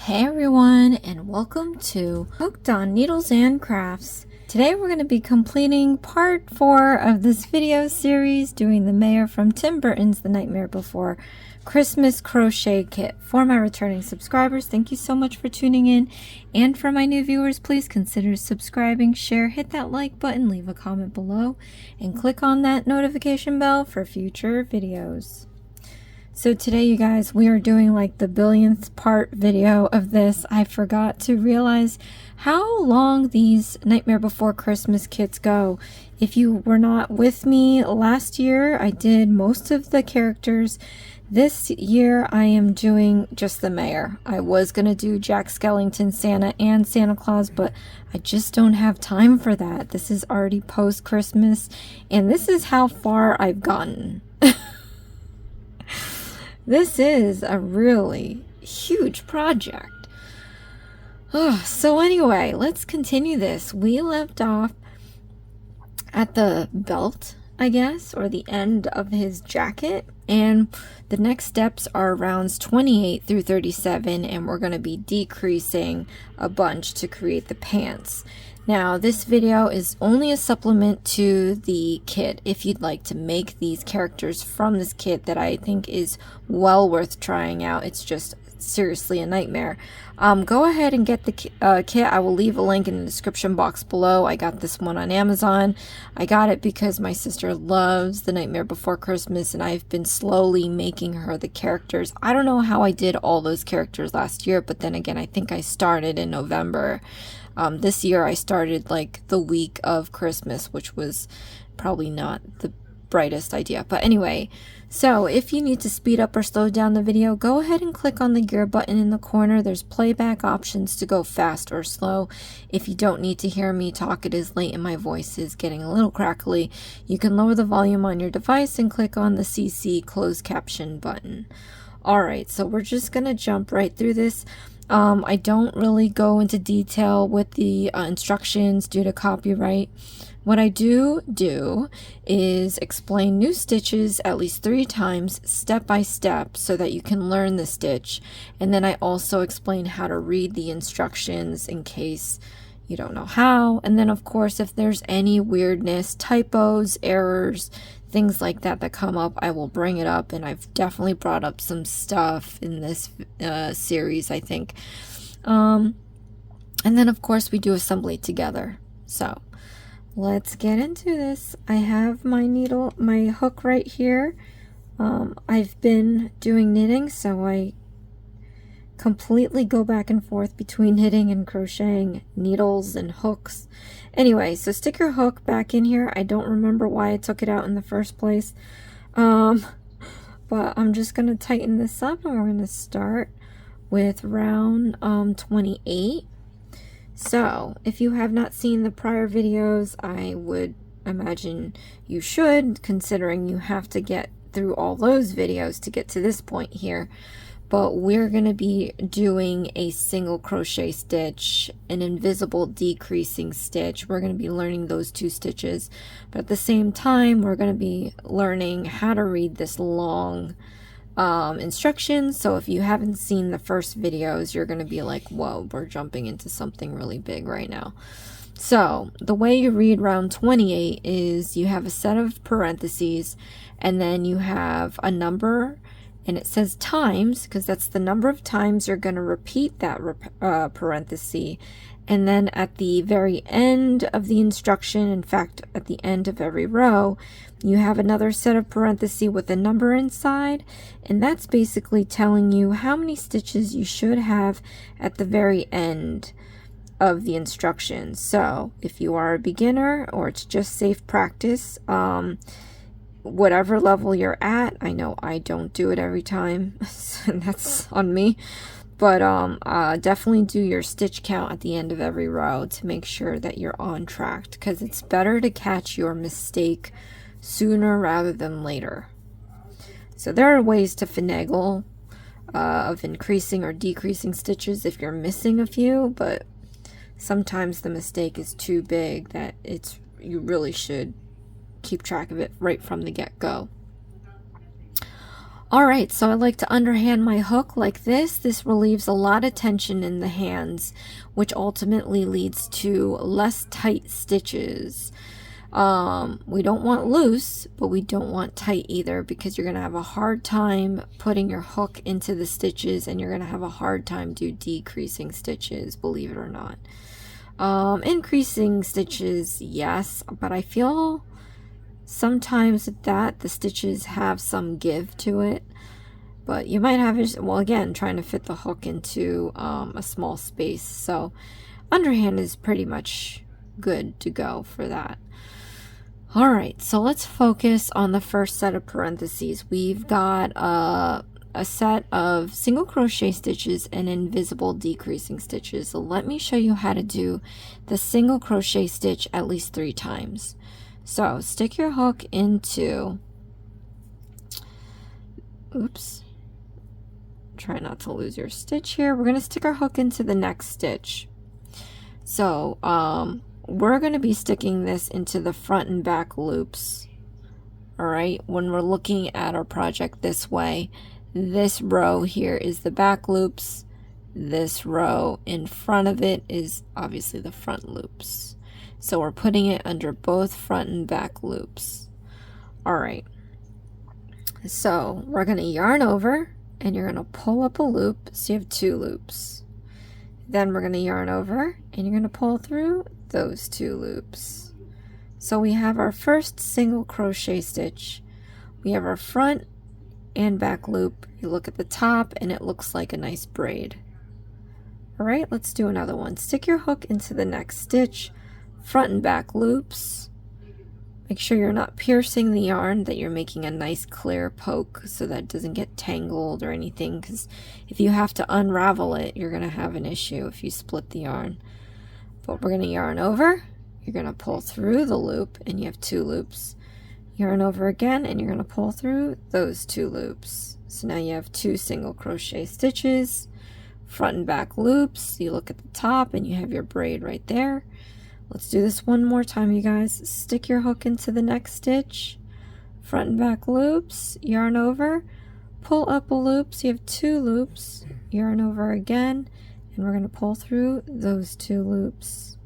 Hey everyone, and welcome to Hooked on Needles and Crafts. Today we're going to be completing part 4 of this video series, doing the mayor from Tim Burton's The Nightmare Before Christmas crochet kit. For my returning subscribers, thank you so much for tuning in, and for my new viewers, please consider subscribing, share, hit that like button, leave a comment below, and click on that notification bell for future videos. So today, you guys, we are doing like the billionth part video of this. I forgot to realize how long these Nightmare Before Christmas kits go. If you were not with me last year, I did most of the characters. This year, I am doing just the mayor. I was going to do Jack Skellington, Santa, and Santa Claus, but I just don't have time for that. This is already post-Christmas, and this is how far I've gotten. This is a really huge project. So anyway, let's continue this. We left off at the belt, I guess, or the end of his jacket. And the next steps are rounds 28 through 37, and we're going to be decreasing a bunch to create the pants. Now, this video is only a supplement to the kit if you'd like to make these characters from this kit that I think is well worth trying out. It's just seriously a nightmare. Go ahead and get the kit. I will leave a link in the description box below. I got this one on Amazon. I got it because my sister loves The Nightmare Before Christmas, and I've been slowly making her the characters. I don't know how I did all those characters last year, but then again, I think I started in November. This year I started like the week of Christmas, which was probably not the brightest idea. But anyway, so if you need to speed up or slow down the video, go ahead and click on the gear button in the corner. There's playback options to go fast or slow. If you don't need to hear me talk, it is late and my voice is getting a little crackly. You can lower the volume on your device and click on the CC closed caption button. Alright, so we're just going to jump right through this. I don't really go into detail with the instructions due to copyright. What I do is explain new stitches at least 3 times step by step so that you can learn the stitch, and then I also explain how to read the instructions in case you don't know how. And then of course, if there's any weirdness, typos, errors, things like that that come up, I will bring it up, and I've definitely brought up some stuff in this series, I think. And then of course we do assembly together. So let's get into this. I have my needle, my hook right here. I've been doing knitting, so I completely go back and forth between knitting and crocheting, needles and hooks. Anyway, so stick your hook back in here. I don't remember why I took it out in the first place. But I'm just going to tighten this up, and we're going to start with round 28. So if you have not seen the prior videos, I would imagine you should, considering you have to get through all those videos to get to this point here. But we're going to be doing a single crochet stitch, an invisible decreasing stitch. We're going to be learning those 2 stitches, but at the same time we're going to be learning how to read this long instructions. So if you haven't seen the first videos, you're going to be like, whoa, we're jumping into something really big right now. So the way you read round 28 is you have a set of parentheses, and then you have a number, and it says times because that's the number of times you're going to repeat that parenthesis. And then at the very end of the instruction, in fact at the end of every row, you have another set of parentheses with a number inside, and that's basically telling you how many stitches you should have at the very end of the instructions. So if you are a beginner or it's just safe practice, whatever level you're at, I know I don't do it every time, and that's on me, but definitely do your stitch count at the end of every row to make sure that you're on track, because it's better to catch your mistake sooner rather than later. So there are ways to finagle of increasing or decreasing stitches if you're missing a few, but sometimes the mistake is too big that you really should keep track of it right from the get-go. All right, so I like to underhand my hook like this. This relieves a lot of tension in the hands, which ultimately leads to less tight stitches. We don't want loose, but we don't want tight either, because you're going to have a hard time putting your hook into the stitches, and you're going to have a hard time decreasing stitches, believe it or not. Increasing stitches, yes, but I feel sometimes that the stitches have some give to it, but you might have it, well, again, trying to fit the hook into a small space. So underhand is pretty much good to go for that. All right, so let's focus on the first set of parentheses. We've got a set of single crochet stitches and invisible decreasing stitches. So let me show you how to do the single crochet stitch at least 3 times. So stick your hook into, oops, try not to lose your stitch here. We're going to stick our hook into the next stitch. So we're going to be sticking this into the front and back loops. All right, when we're looking at our project this way, this row here is the back loops. This row in front of it is obviously the front loops. So we're putting it under both front and back loops. All right, so we're going to yarn over, and you're going to pull up a loop, so you have 2 loops. Then we're going to yarn over, and you're going to pull through those 2 loops. So we have our first single crochet stitch. We have our front and back loop. You look at the top and it looks like a nice braid. All right, let's do another one. Stick your hook into the next stitch, front and back loops. Make sure you're not piercing the yarn, that you're making a nice clear poke so that it doesn't get tangled or anything, because if you have to unravel it, you're going to have an issue if you split the yarn. But we're going to yarn over, you're going to pull through the loop, and you have 2 loops. Yarn over again, and you're going to pull through those 2 loops. So now you have 2 single crochet stitches, front and back loops. You look at the top and you have your braid right there. Let's do this one more time, you guys. Stick your hook into the next stitch, front and back loops, yarn over, pull up a loop, so you have 2 loops, yarn over again, and we're going to pull through those 2 loops.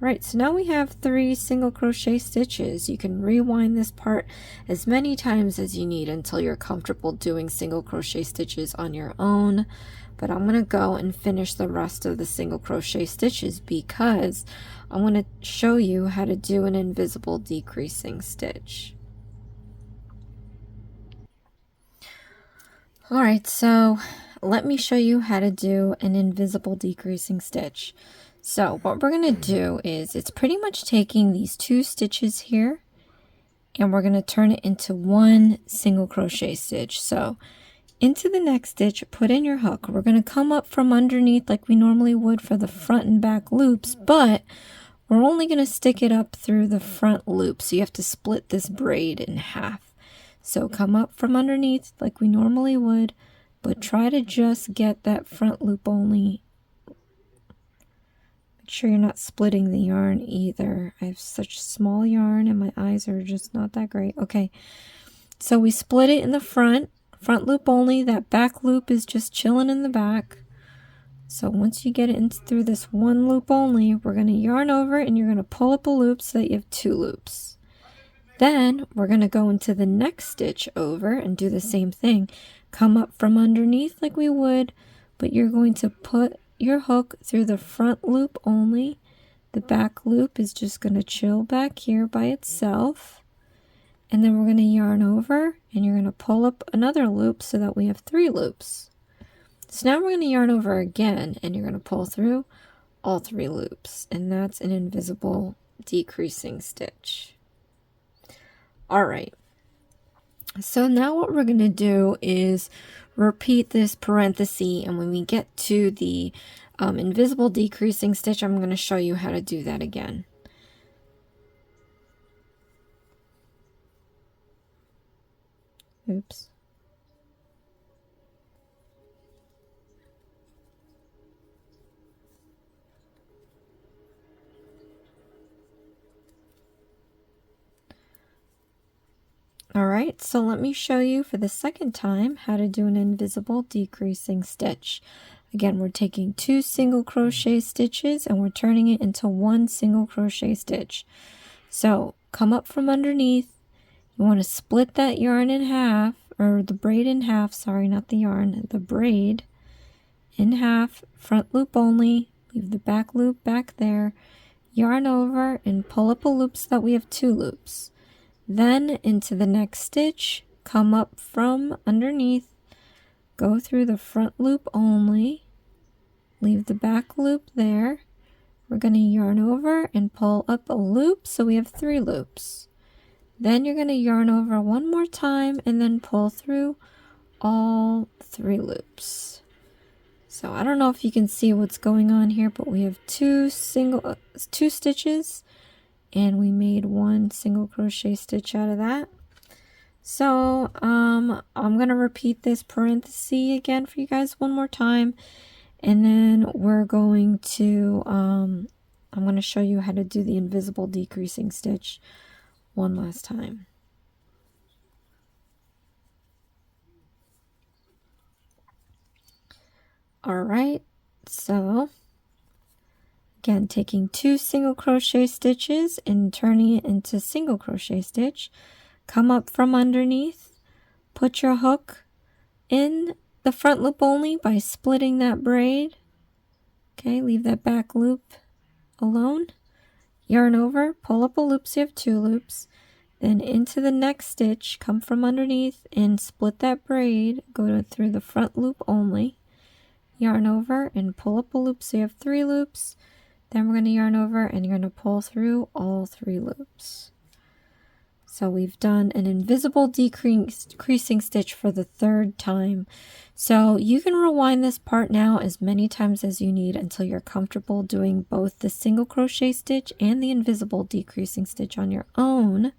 Right, so now we have 3 single crochet stitches. You can rewind this part as many times as you need until you're comfortable doing single crochet stitches on your own. But I'm going to go and finish the rest of the single crochet stitches, because I want to show you how to do an invisible decreasing stitch. Alright, so let me show you how to do an invisible decreasing stitch. So what we're going to do is, it's pretty much taking these 2 stitches here, and we're going to turn it into 1 single crochet stitch. So into the next stitch, put in your hook. We're going to come up from underneath like we normally would for the front and back loops, but we're only going to stick it up through the front loop. So you have to split this braid in half. So come up from underneath like we normally would, but try to just get that front loop only. Make sure you're not splitting the yarn either. I have such small yarn and my eyes are just not that great. Okay, so we split it in the front loop only. That back loop is just chilling in the back. So once you get it through this 1 loop only, we're going to yarn over, and you're going to pull up a loop so that you have 2 loops. Then we're going to go into the next stitch over and do the same thing. Come up from underneath like we would, but you're going to put your hook through the front loop only. The back loop is just going to chill back here by itself. And then we're going to yarn over, and you're going to pull up another loop so that we have 3 loops. So now we're going to yarn over again, and you're going to pull through all 3 loops, and that's an invisible decreasing stitch. All right, so now what we're going to do is repeat this parenthesis, and when we get to the invisible decreasing stitch, I'm going to show you how to do that again. Oops. All right, so let me show you for the second time how to do an invisible decreasing stitch. Again, we're taking 2 single crochet stitches and we're turning it into 1 single crochet stitch. So come up from underneath. You want to split that yarn in half, or the braid in half, sorry, not the yarn, the braid in half, front loop only, leave the back loop back there, yarn over and pull up a loop so that we have 2 loops. Then into the next stitch, come up from underneath, go through the front loop only, leave the back loop there. We're going to yarn over and pull up a loop so we have 3 loops. Then you're going to yarn over one more time and then pull through all 3 loops. So I don't know if you can see what's going on here, but we have 2 stitches and we made 1 single crochet stitch out of that. So I'm going to repeat this parenthesis again for you guys one more time, and then we're going to I'm going to show you how to do the invisible decreasing stitch one last time. All right, so again, taking 2 single crochet stitches and turning it into single crochet stitch, come up from underneath, put your hook in the front loop only by splitting that braid. Okay, leave that back loop alone. Yarn over, pull up a loop so you have 2 loops. Then into the next stitch, come from underneath and split that braid, go through the front loop only. Yarn over and pull up a loop so you have 3 loops. Then we're going to yarn over and you're going to pull through all 3 loops. So we've done an invisible decreasing stitch for the 3rd time. So you can rewind this part now as many times as you need until you're comfortable doing both the single crochet stitch and the invisible decreasing stitch on your own.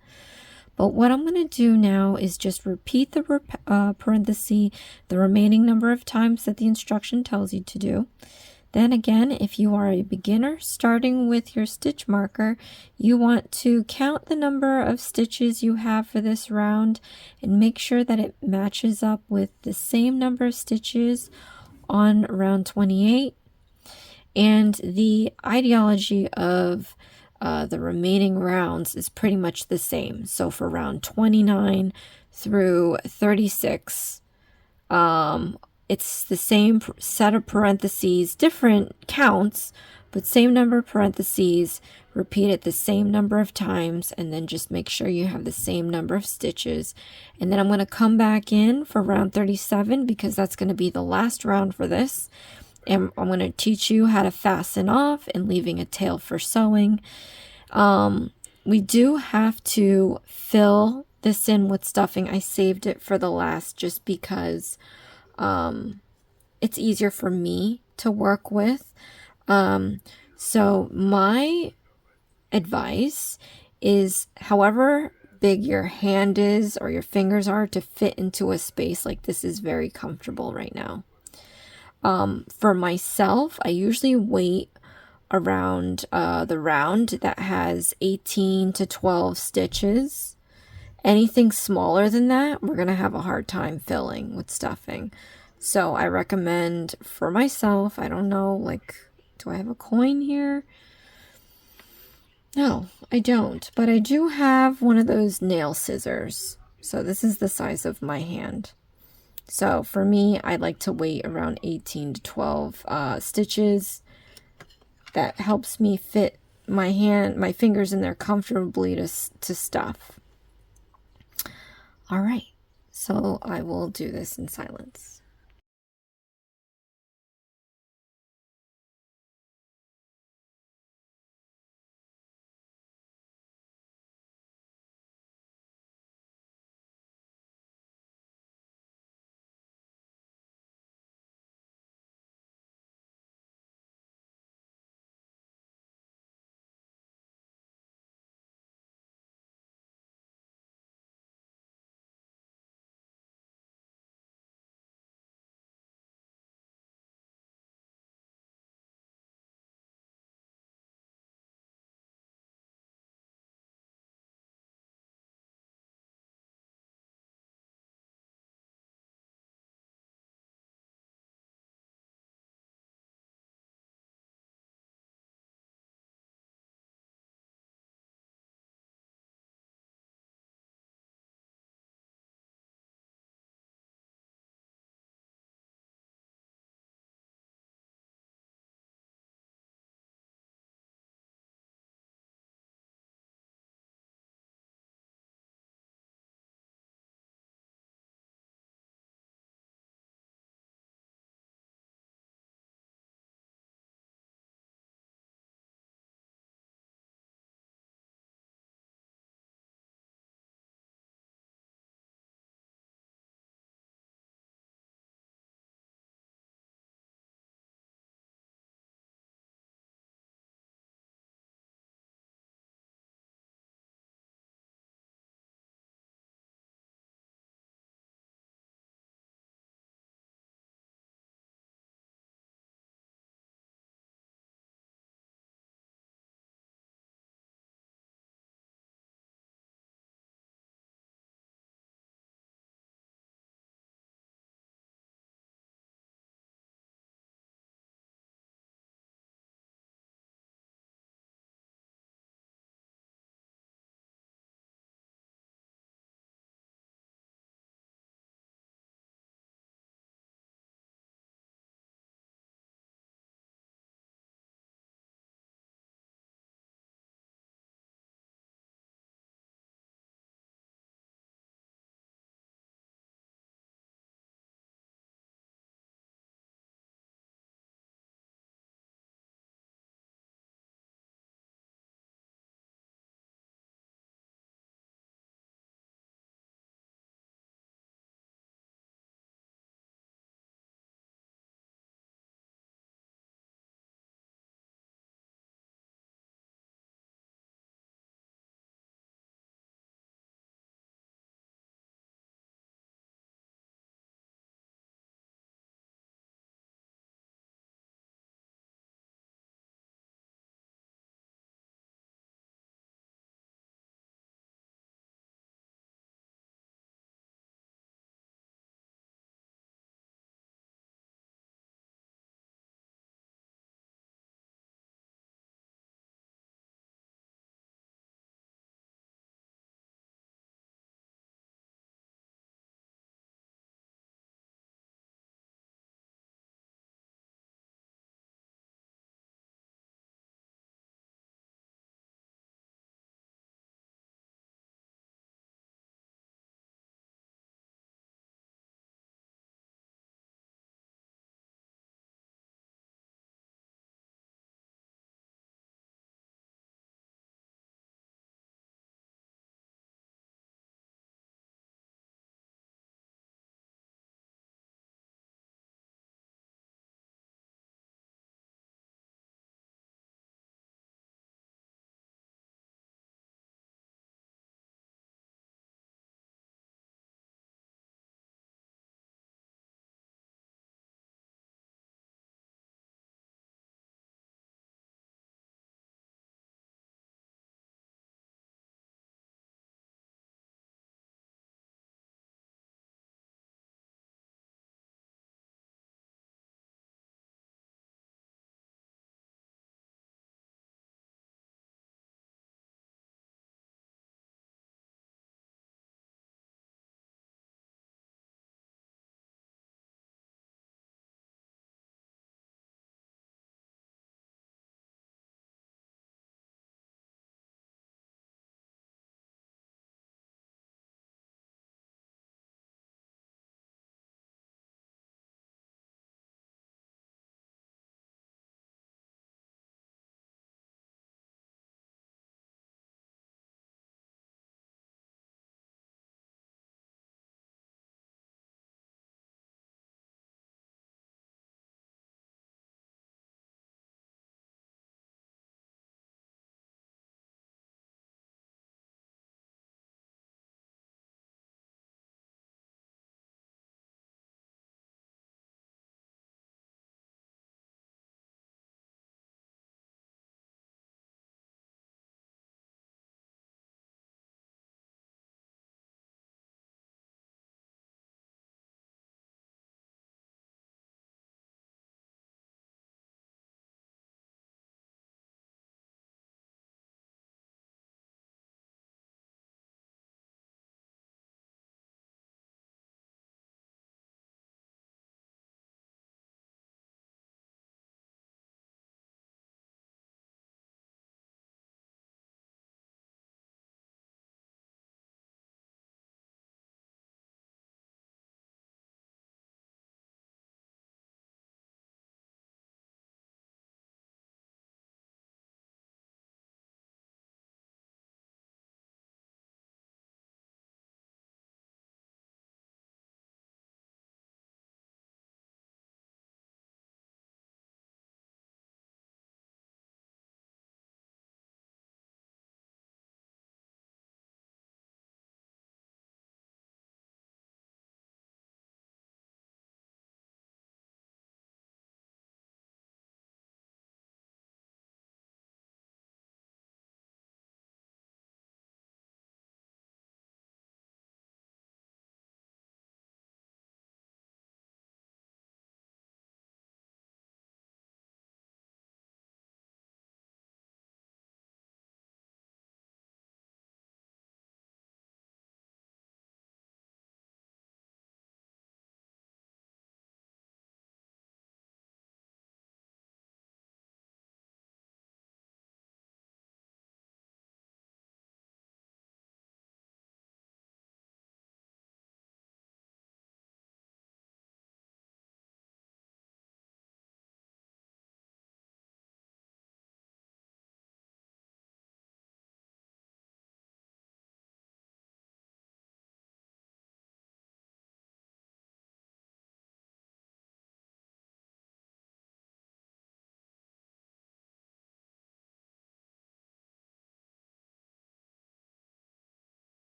But what I'm going to do now is just repeat the parenthesis the remaining number of times that the instruction tells you to do. Then again, if you are a beginner starting with your stitch marker, you want to count the number of stitches you have for this round and make sure that it matches up with the same number of stitches on round 28. And the ideology of the remaining rounds is pretty much the same. So for round 29 through 36, it's the same set of parentheses, different counts, but same number of parentheses, repeat it the same number of times, and then just make sure you have the same number of stitches. And then I'm going to come back in for round 37 because that's going to be the last round for this. And I'm going to teach you how to fasten off and leaving a tail for sewing. We do have to fill this in with stuffing. I saved it for the last just because it's easier for me to work with. So my advice is however big your hand is or your fingers are to fit into a space like this is very comfortable right now. For myself, I usually wait around the round that has 18 to 12 stitches. Anything smaller than that, we're going to have a hard time filling with stuffing. So I recommend for myself, I don't know, like, do I have a coin here? No, I don't, but I do have one of those nail scissors. So this is the size of my hand. So for me, I like to wait around 18 to 12 stitches. That helps me fit my fingers in there comfortably to stuff. All right, so I will do this in silence.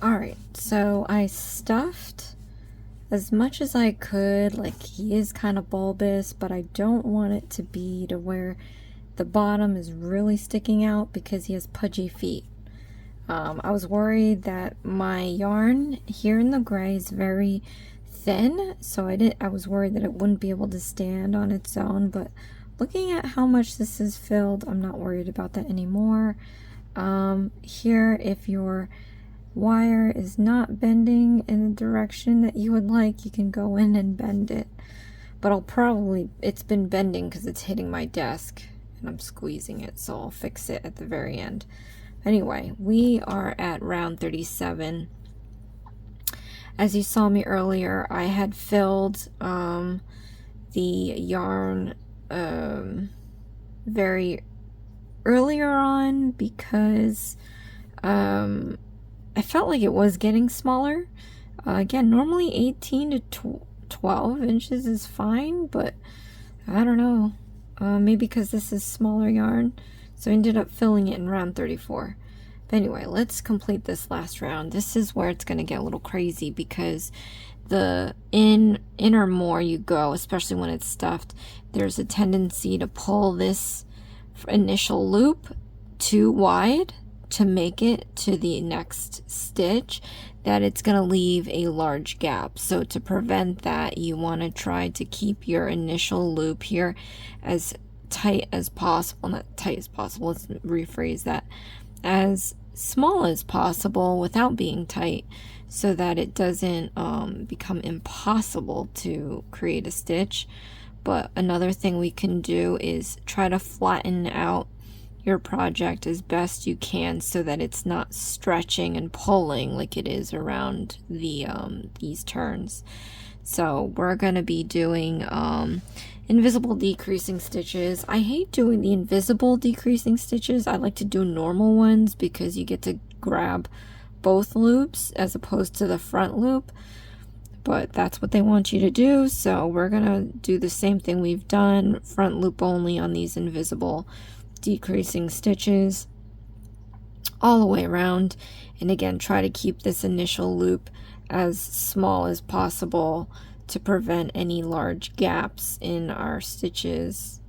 Alright, so I stuffed as much as I could. Like, he is kind of bulbous, but I don't want it to be to where the bottom is really sticking out because he has pudgy feet. I was worried that my yarn here in the gray is very thin, so I was worried that it wouldn't be able to stand on its own, but looking at how much this is filled, I'm not worried about that anymore. Here, if your wire is not bending in the direction that you would like, you can go in and bend it. But it's been bending because it's hitting my desk and I'm squeezing it, so I'll fix it at the very end. Anyway, we are at round 37. As you saw me earlier, I had filled the yarn very earlier on because I felt like it was getting smaller. Again, normally 18 to 12 inches is fine, but I don't know. Maybe because this is smaller yarn. So I ended up filling it in round 34. But anyway, let's complete this last round. This is where it's going to get a little crazy because the inner more you go, especially when it's stuffed, there's a tendency to pull this initial loop too wide to make it to the next stitch, that it's going to leave a large gap. So to prevent that, you want to try to keep your initial loop here as tight as possible. Not tight as possible, let's rephrase that, as small as possible without being tight, so that it doesn't become impossible to create a stitch. But another thing we can do is try to flatten out your project as best you can so that it's not stretching and pulling like it is around the these turns. So we're going to be doing invisible decreasing stitches. I hate doing the invisible decreasing stitches. I like to do normal ones because you get to grab both loops as opposed to the front loop, but that's what they want you to do. So we're gonna do the same thing we've done, front loop only on these invisible decreasing stitches all the way around. And again, try to keep this initial loop as small as possible to prevent any large gaps in our stitches.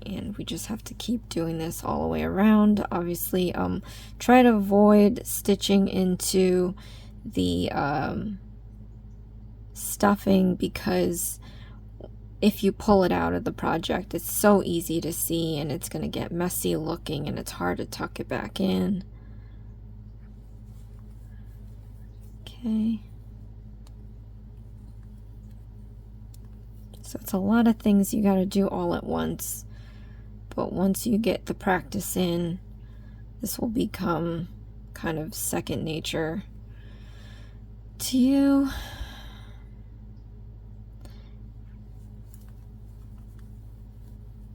And we just have to keep doing this all the way around. Obviously, try to avoid stitching into the stuffing, because if you pull it out of the project, it's so easy to see and it's going to get messy looking and it's hard to tuck it back in. Okay. So it's a lot of things you got to do all at once. But once you get the practice in, this will become kind of second nature to you.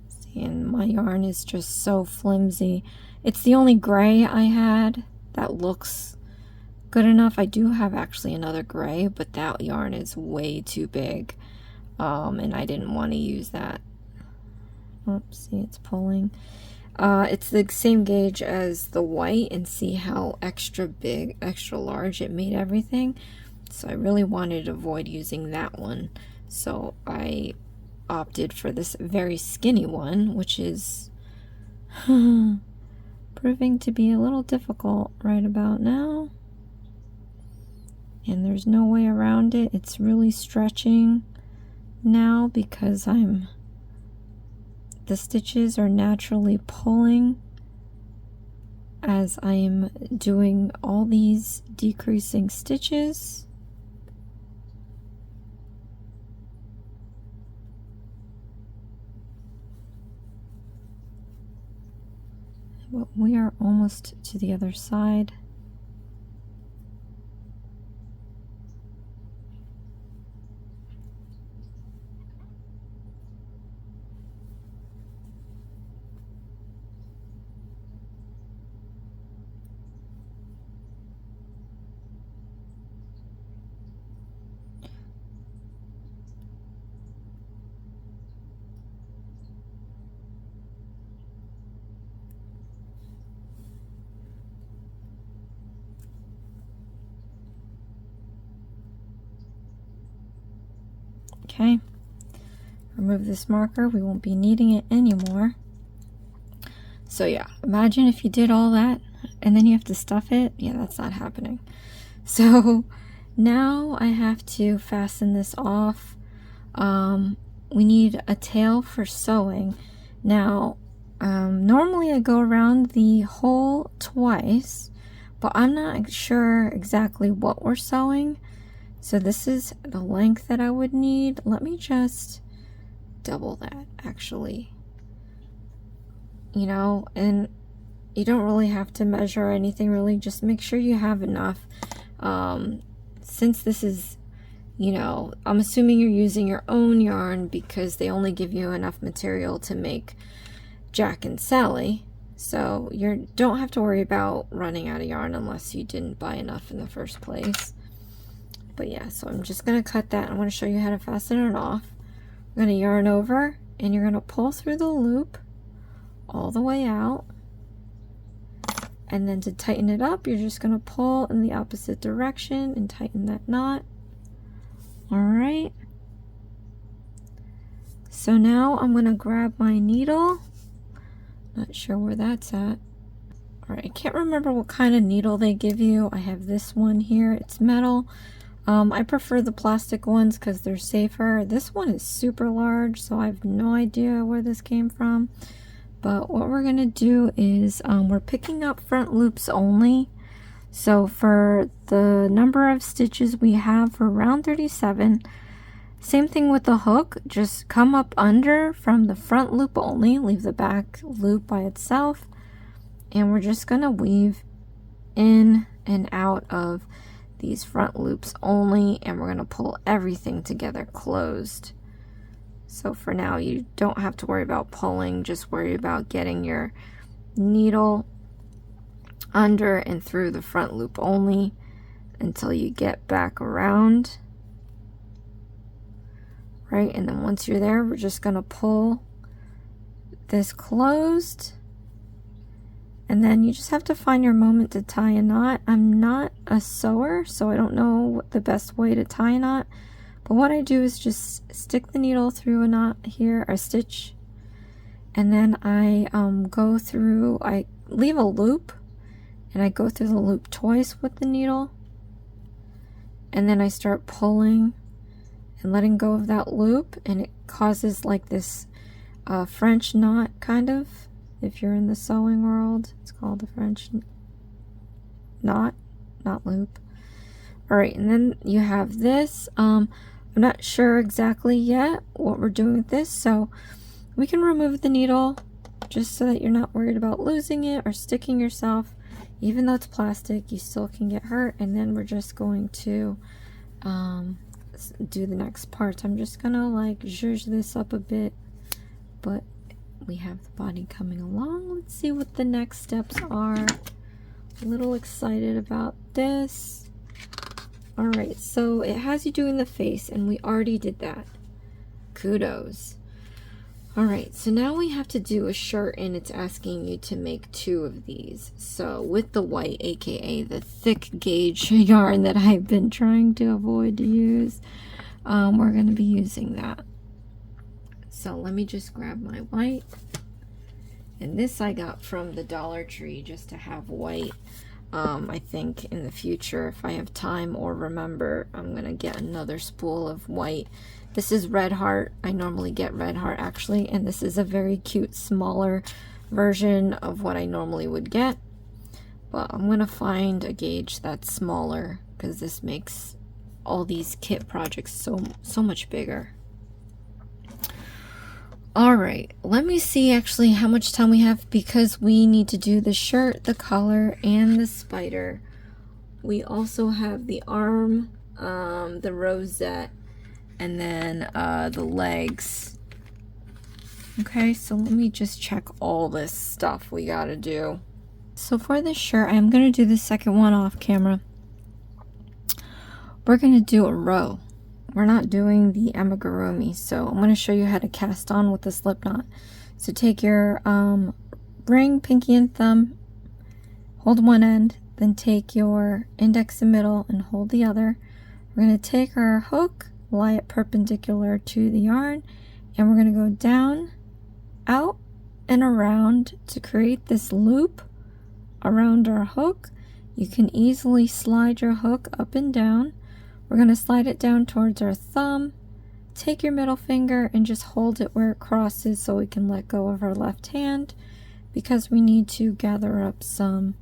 See, and my yarn is just so flimsy. It's the only gray I had that looks good enough. I do have actually another gray, but that yarn is way too big. And I didn't want to use that. Oops, see, it's pulling. It's the same gauge as the white, and see how extra big, extra large it made everything. So I really wanted to avoid using that one. So I opted for this very skinny one, which is proving to be a little difficult right about now. And there's no way around it. It's really stretching now because the stitches are naturally pulling as I am doing all these decreasing stitches. But we are almost to the other side. Okay, remove this marker. We won't be needing it anymore. So yeah, imagine if you did all that and then you have to stuff it. Yeah, that's not happening. So now I have to fasten this off. We need a tail for sewing. Now, normally I go around the hole twice, but I'm not sure exactly what we're sewing. So this is the length that I would need. Let me just double that, actually. You know, and you don't really have to measure anything, really. Just make sure you have enough. Since this is, you know, I'm assuming you're using your own yarn because they only give you enough material to make Jack and Sally. So you don't have to worry about running out of yarn unless you didn't buy enough in the first place. But yeah, so I'm just going to cut that. I'm going to show you how to fasten it off. I'm going to yarn over and you're going to pull through the loop all the way out. And then to tighten it up, you're just going to pull in the opposite direction and tighten that knot. Alright. So now I'm going to grab my needle. Not sure where that's at. Alright, I can't remember what kind of needle they give you. I have this one here. It's metal. I prefer the plastic ones because they're safer. This one is super large, so I have no idea where this came from. But what we're going to do is we're picking up front loops only. So for the number of stitches we have for round 37, same thing with the hook. Just come up under from the front loop only. Leave the back loop by itself. And we're just going to weave in and out of these front loops only. And we're going to pull everything together closed. So for now, you don't have to worry about pulling, just worry about getting your needle under and through the front loop only until you get back around. Right, and then once you're there, we're just going to pull this closed. And then you just have to find your moment to tie a knot. I'm not a sewer, so I don't know what the best way to tie a knot. But what I do is just stick the needle through a knot here, a stitch, and then I go through, I leave a loop, and I go through the loop twice with the needle, and then I start pulling and letting go of that loop, and it causes like this French knot, kind of. If you're in the sewing world, it's called the French knot, not loop. Alright, and then you have this. I'm not sure exactly yet what we're doing with this, so we can remove the needle just so that you're not worried about losing it or sticking yourself. Even though it's plastic, you still can get hurt. And then we're just going to do the next parts. I'm just gonna like zhuzh this up a bit, but we have the body coming along. Let's see what the next steps are. A little excited about this. Alright, so it has you doing the face, and we already did that. Kudos. Alright, so now we have to do a shirt, and it's asking you to make 2 of these. So with the white, aka the thick gauge yarn that I've been trying to avoid to use, we're going to be using that. So let me just grab my white. And this I got from the Dollar Tree just to have white. I think in the future, if I have time or remember, I'm going to get another spool of white. This is Red Heart. I normally get Red Heart actually, and this is a very cute, smaller version of what I normally would get. But I'm going to find a gauge that's smaller because this makes all these kit projects so much bigger. Alright, let me see actually how much time we have because we need to do the shirt, the collar, and the spider. We also have the arm, the rosette, and then the legs. Okay, so let me just check all this stuff we gotta do. So for the shirt, I'm gonna do the second one off camera. We're gonna do a row. We're not doing the amigurumi, so I'm going to show you how to cast on with the slip knot. So take your ring, pinky, and thumb, hold one end, then take your index and middle and hold the other. We're going to take our hook, lie it perpendicular to the yarn, and we're going to go down, out, and around to create this loop around our hook. You can easily slide your hook up and down. We're going to slide it down towards our thumb. Take your middle finger and just hold it where it crosses so we can let go of our left hand, because we need to gather up some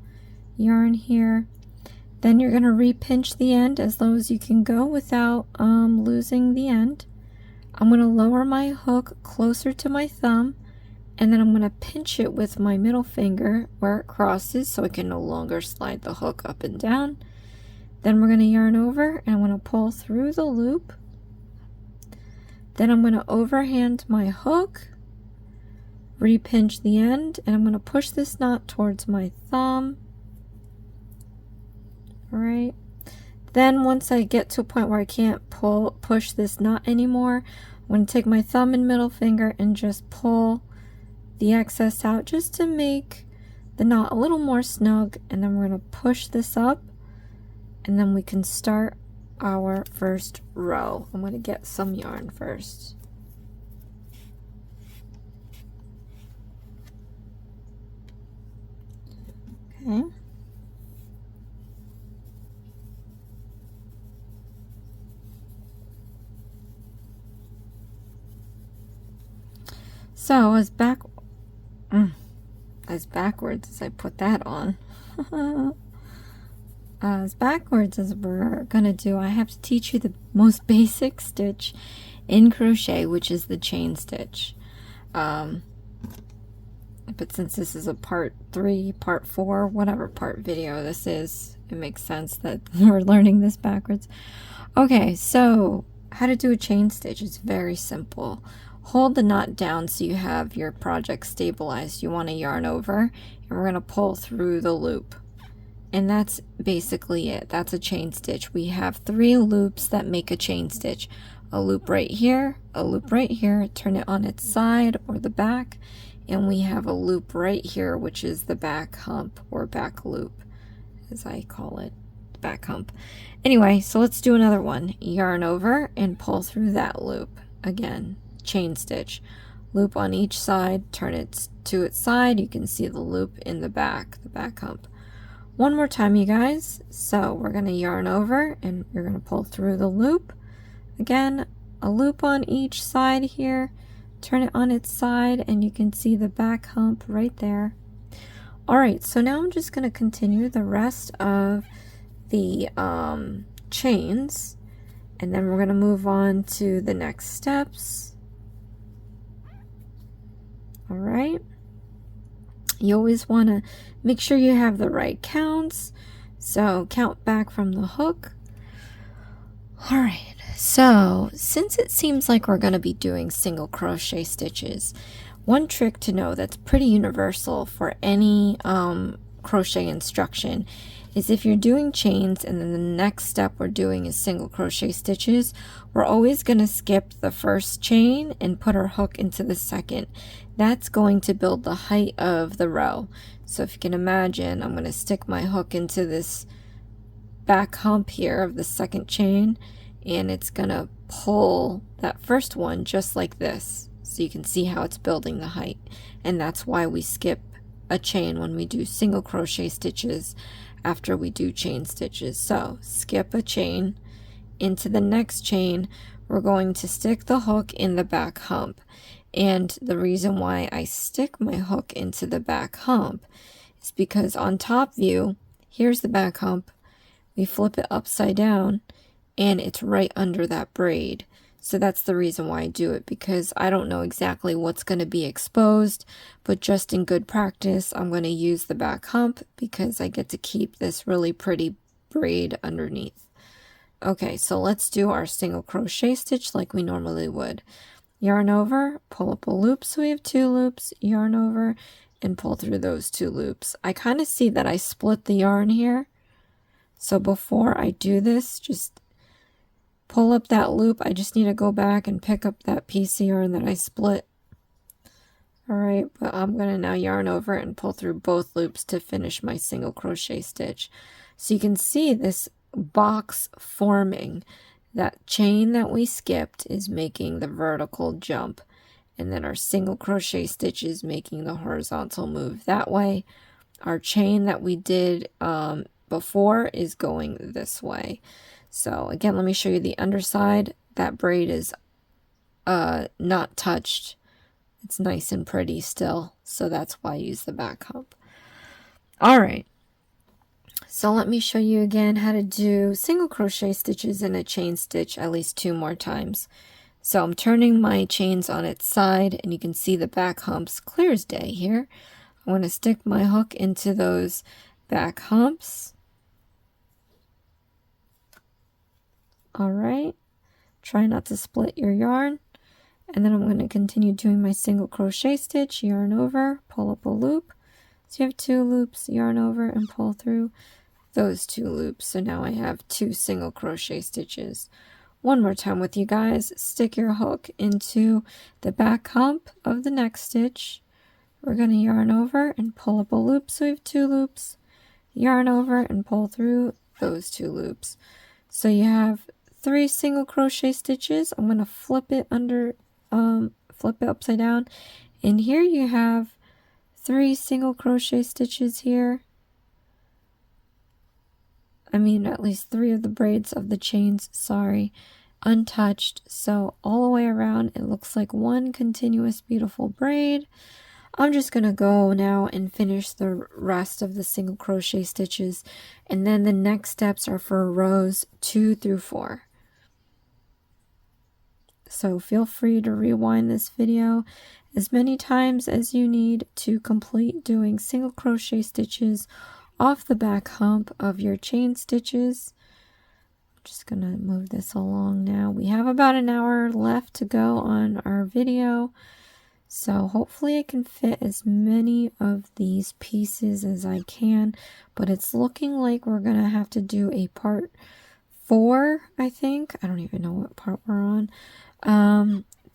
yarn here. Then you're going to re-pinch the end as low as you can go without losing the end. I'm going to lower my hook closer to my thumb, and then I'm going to pinch it with my middle finger where it crosses so I can no longer slide the hook up and down. Then we're going to yarn over, and I'm going to pull through the loop. Then I'm going to overhand my hook, re-pinch the end, and I'm going to push this knot towards my thumb. All right. Then once I get to a point where I can't push this knot anymore, I'm going to take my thumb and middle finger and just pull the excess out just to make the knot a little more snug, and then we're going to push this up, and then we can start our first row. I'm going to get some yarn first. Okay. So as backwards as I put that on, as backwards as we're gonna do, I have to teach you the most basic stitch in crochet, which is the chain stitch. But since this is a part 3, part 4, whatever part video this is, it makes sense that we're learning this backwards. Okay, so how to do a chain stitch is very simple. Hold the knot down so you have your project stabilized. You want to yarn over, and we're going to pull through the loop. And that's basically it. That's a chain stitch. We have 3 loops that make a chain stitch. A loop right here, a loop right here, turn it on its side or the back, and we have a loop right here, which is the back hump, or back loop, as I call it, back hump. Anyway, so let's do another one. Yarn over and pull through that loop. Again, chain stitch. Loop on each side, turn it to its side. You can see the loop in the back hump. One more time, you guys. So we're going to yarn over, and you're going to pull through the loop. Again, a loop on each side here, turn it on its side, and you can see the back hump right there. Alright, so now I'm just going to continue the rest of the chains, and then we're going to move on to the next steps. Alright, you always want to make sure you have the right counts, so count back from the hook. Alright, so since it seems like we're going to be doing single crochet stitches, one trick to know that's pretty universal for any crochet instruction is if you're doing chains and then the next step we're doing is single crochet stitches, we're always going to skip the first chain and put our hook into the second. That's going to build the height of the row. So if you can imagine, I'm going to stick my hook into this back hump here of the second chain, and it's going to pull that first one just like this. So you can see how it's building the height. And that's why we skip a chain when we do single crochet stitches after we do chain stitches. So skip a chain. Into the next chain, we're going to stick the hook in the back hump. And the reason why I stick my hook into the back hump is because on top view, here's the back hump. We flip it upside down, and it's right under that braid. So that's the reason why I do it, because I don't know exactly what's going to be exposed, but just in good practice, I'm going to use the back hump because I get to keep this really pretty braid underneath. Okay, so let's do our single crochet stitch like we normally would. Yarn over, pull up a loop, so we have 2 loops, yarn over, and pull through those 2 loops. I kind of see that I split the yarn here, so before I do this, just pull up that loop. I just need to go back and pick up that piece of yarn that I split. Alright, but I'm going to now yarn over and pull through both loops to finish my single crochet stitch. So you can see this box forming. that chain that we skipped is making the vertical jump, and then our single crochet stitch is making the horizontal move. That way our chain that we did before is going this way. So again, let me show you the underside. That braid is not touched. It's nice and pretty still, so that's why I use the back hump. All right, so let me show you again how to do single crochet stitches in a chain stitch at least 2 more times. So I'm turning my chains on its side, and you can see the back humps clear as day here. I'm going to stick my hook into those back humps. All right, try not to split your yarn. And then I'm going to continue doing my single crochet stitch, yarn over, pull up a loop. So you have 2 loops, yarn over, and pull through those 2 loops. So now I have 2 single crochet stitches. One more time with you guys. Stick your hook into the back hump of the next stitch. We're going to yarn over and pull up a loop. So we have 2 loops, yarn over, and pull through those 2 loops. So you have 3 single crochet stitches. I'm going to flip it upside down, and here you have 3 single crochet stitches here. I mean, at least 3 of the braids of the chains, sorry, untouched. So all the way around, it looks like one continuous beautiful braid. I'm just going to go now and finish the rest of the single crochet stitches, and then the next steps are for rows 2 through 4. So feel free to rewind this video as many times as you need to complete doing single crochet stitches off the back hump of your chain stitches. I'm just going to move this along now. We have about an hour left to go on our video. So hopefully I can fit as many of these pieces as I can, but it's looking like we're going to have to do a part 4, I think. I don't even know what part we're on.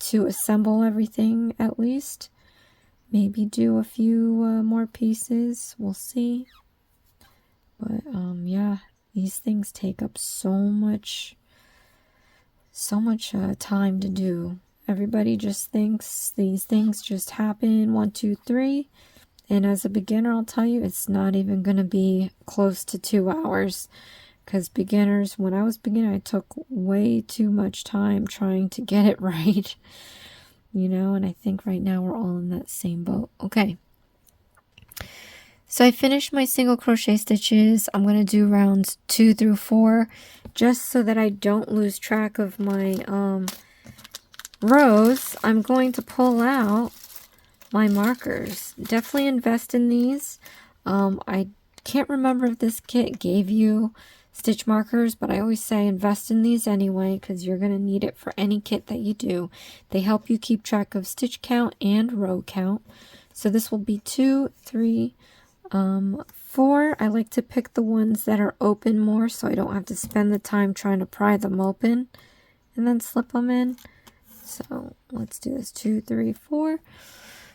To assemble everything at least. Maybe do a few more pieces. We'll see. But yeah, these things take up so much time to do. Everybody just thinks these things just happen 1, 2, 3. And as a beginner, I'll tell you, it's not even going to be close to 2 hours. Because beginners, when I was beginner, I took way too much time trying to get it right. You know, and I think right now we're all in that same boat. Okay. So I finished my single crochet stitches. I'm going to do rounds 2 through 4. Just so that I don't lose track of my rows, I'm going to pull out my markers. Definitely invest in these. I can't remember if this kit gave you stitch markers, but I always say invest in these anyway because you're going to need it for any kit that you do. They help you keep track of stitch count and row count. So this will be 2, 3, 4. I like to pick the ones that are open more so I don't have to spend the time trying to pry them open and then slip them in. So let's do this, 2, 3, 4.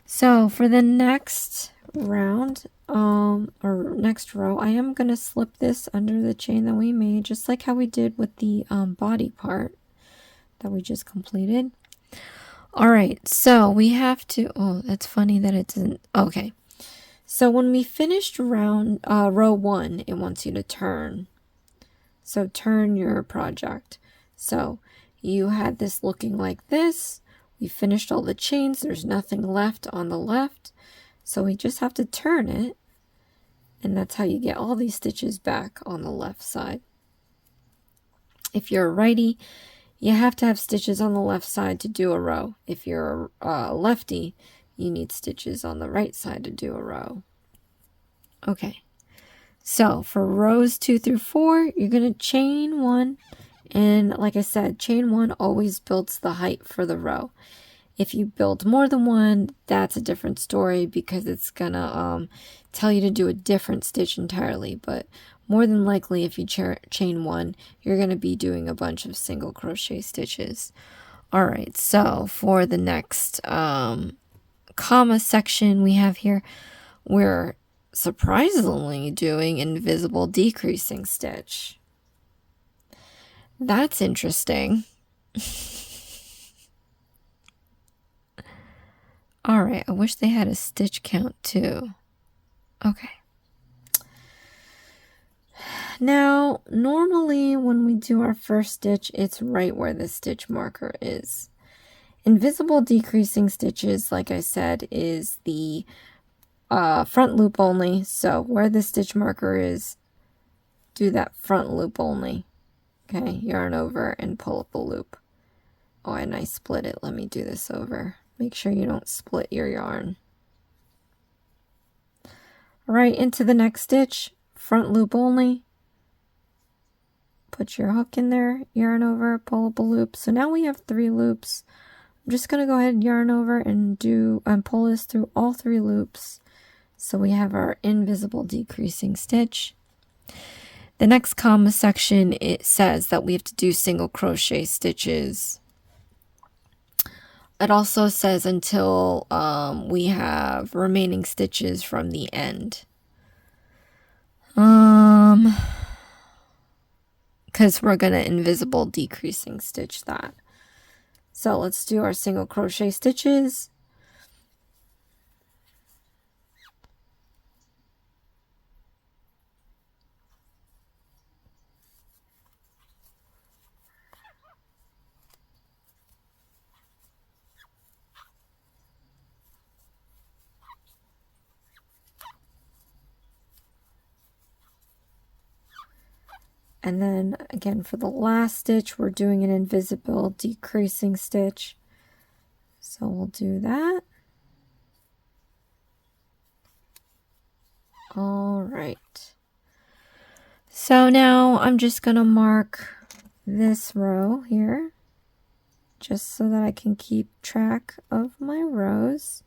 So for the next round, or next row, I am going to slip this under the chain that we made, just like how we did with the body part that we just completed. All right, so we have to, oh, that's funny that it doesn't, okay. So when we finished row 1, it wants you to turn. So turn your project. So you had this looking like this. We finished all the chains. There's nothing left on the left. So we just have to turn it. And that's how you get all these stitches back on the left side. If you're a righty, you have to have stitches on the left side to do a row. If you're a lefty, you need stitches on the right side to do a row. Okay. So for rows 2 through 4, you're going to chain 1. And like I said, chain 1 always builds the height for the row. If you build more than 1, that's a different story because it's going to tell you to do a different stitch entirely. But more than likely, if you chain 1, you're going to be doing a bunch of single crochet stitches. All right, so for the next comma section we have here, we're surprisingly doing invisible decreasing stitch. That's interesting. All right, I wish they had a stitch count too. Okay. Now, normally when we do our first stitch, it's right where the stitch marker is. Invisible decreasing stitches, like I said, is the front loop only. So where the stitch marker is, do that front loop only. Okay, yarn over and pull up a loop. Oh, and I split it. Let me do this over. Make sure you don't split your yarn. All right, into the next stitch, front loop only. Put your hook in there, yarn over, pull up a loop. So now we have 3 loops. I'm just going to go ahead and yarn over and pull this through all 3 loops. So we have our invisible decreasing stitch. The next comma section, it says that we have to do single crochet stitches. It also says until we have remaining stitches from the end. Because we're going to invisible decreasing stitch that. So let's do our single crochet stitches. And then again for the last stitch, we're doing an invisible decreasing stitch. So we'll do that. All right. So now I'm just going to mark this row here, just so that I can keep track of my rows.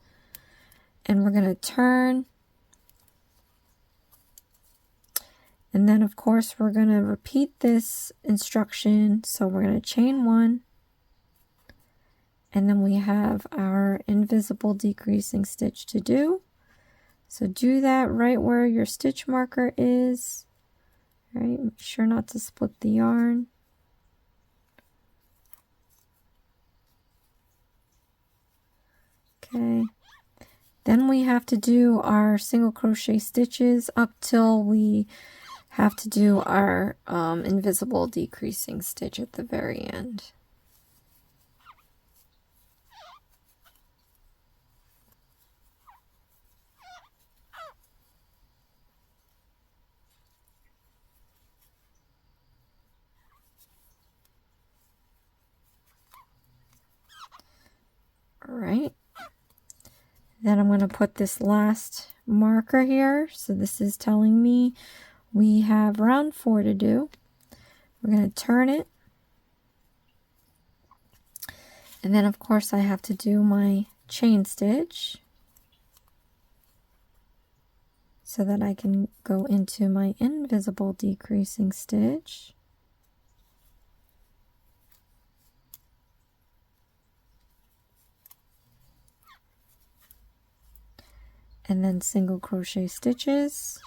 And we're going to turn. And then, of course, we're going to repeat this instruction. So we're going to chain 1. And then we have our invisible decreasing stitch to do. So do that right where your stitch marker is. All right, make sure not to split the yarn. Okay. Then we have to do our single crochet stitches up till we have to do our invisible decreasing stitch at the very end. All right. Then I'm going to put this last marker here. So this is telling me we have round 4 to do. We're going to turn it. And then of course I have to do my chain stitch so that I can go into my invisible decreasing stitch. And then single crochet stitches.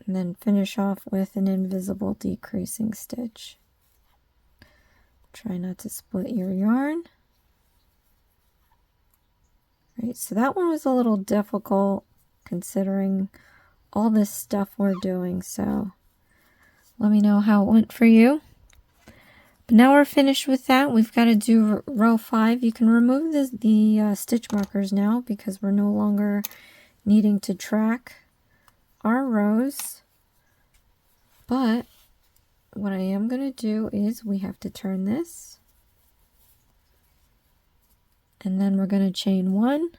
And then finish off with an invisible decreasing stitch. Try not to split your yarn. Right, so that one was a little difficult considering all this stuff we're doing. So let me know how it went for you. But now we're finished with that. We've got to do row 5. You can remove the stitch markers now because we're no longer needing to track our rows. But what I am going to do is we have to turn this. And then we're going to chain 1.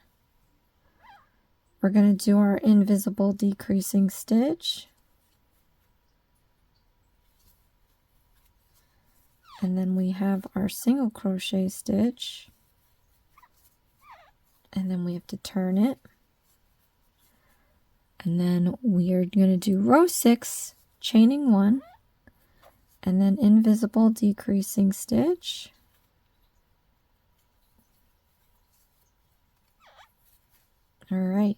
We're going to do our invisible decreasing stitch. And then we have our single crochet stitch. And then we have to turn it. And then we are going to do row 6, chaining 1. And then invisible decreasing stitch. All right.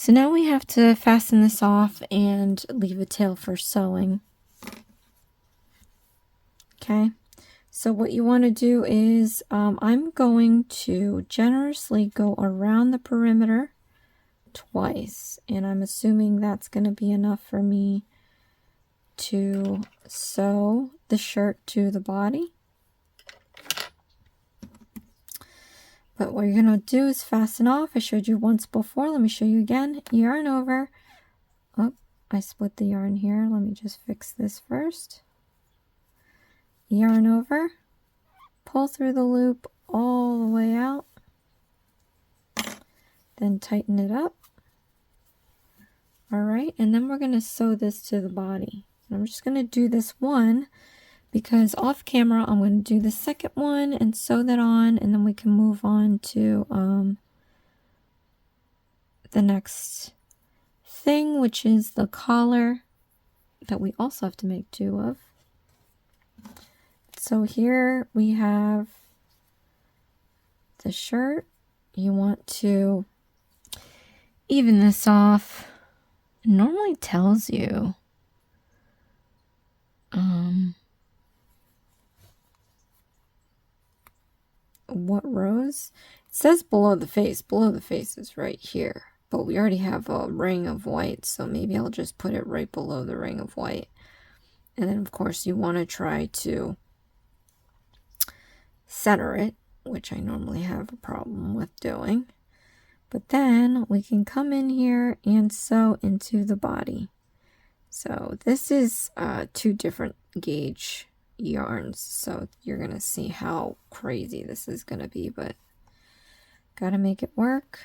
So now we have to fasten this off and leave a tail for sewing. Okay, so what you want to do is I'm going to generously go around the perimeter twice, and I'm assuming that's going to be enough for me to sew the shirt to the body. But what you're going to do is fasten off. I showed you once before. Let me show you again. Yarn over. Oh, I split the yarn here. Let me just fix this first. Yarn over. Pull through the loop all the way out. Then tighten it up. All right, and then we're going to sew this to the body. I'm just going to do this one because off camera I'm going to do the second one and sew that on, and then we can move on to the next thing, which is the collar that we also have to make two of. So here we have the shirt. You want to even this off. It normally tells you what rows. It says below the face. Below the face is right here, but we already have a ring of white, so maybe I'll just put it right below the ring of white. And then of course you want to try to center it, which I normally have a problem with doing. But then we can come in here and sew into the body. So this is 2 different gauge yarns, so you're gonna see how crazy this is gonna be, but gotta make it work.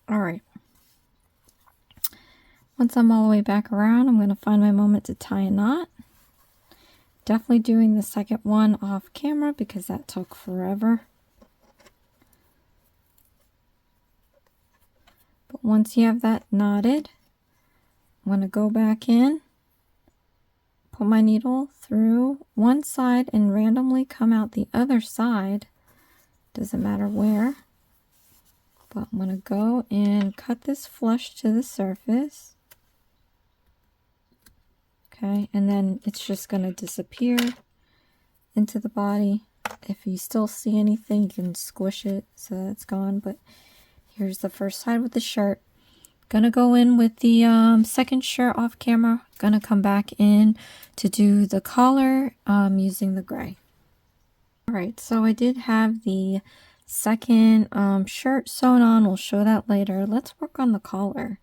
All right. Once I'm all the way back around, I'm going to find my moment to tie a knot. Definitely doing the second one off camera because that took forever. But once you have that knotted, I'm going to go back in, put my needle through one side and randomly come out the other side. Doesn't matter where. But I'm going to go and cut this flush to the surface. Okay, and then it's just going to disappear into the body. If you still see anything, you can squish it so that it's gone. But here's the first side with the shirt. Gonna go in with the second shirt off camera. Gonna come back in to do the collar using the gray. Alright, so I did have the second shirt sewn on. We'll show that later. Let's work on the collar.